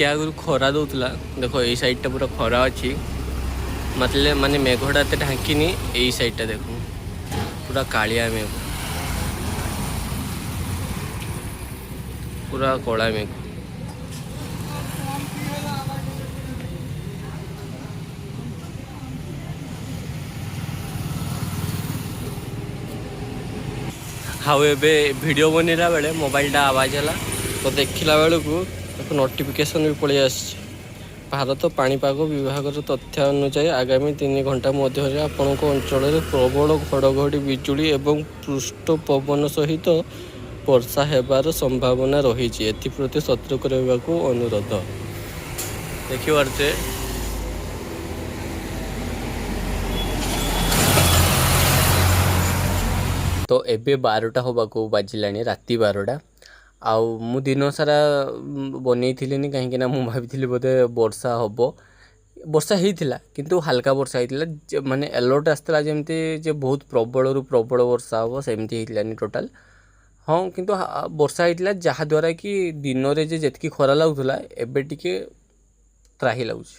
टिके आगु खरा दौला देख यही साइडटा पूरा खरा अच्छी मतलब माने मेघटा एत ढांकीनी यही साइडटा देख पूरा कालिया मेघ पूरा कला मेघ हाँ ए वीडियो बनला बेले मोबाइलटा आवाज है तो देखला बेलू एक नोटिफिकेशन भी पलि आस भारत पाणीपाग विभाग तथ्य अनुसार आगामी 3 घंटा मध्य आपण अंचल प्रबल घड़घड़ी बिजुली एवं पृष्ठ पवन सहित वर्षा हेबार संभावना रही एप्रति सतर्क रहा अनुरोध देखिए तो एबे 12टा होबाको बाजिलानी राति 12टा आउ मु दिन सारा बनई कहीं भाई बोधे वर्षा हम वर्षा होता किंतु हल्का वर्षा होता माने अलर्ट आसला जमती जे बहुत प्रबल रु प्रबल वर्षा हम सेमती होतानी टोटाल हाँ किंतु वर्षा होता जहाँद्वारा कि दिन में जे खरा लगुला एबे टिके त्राही लगुच।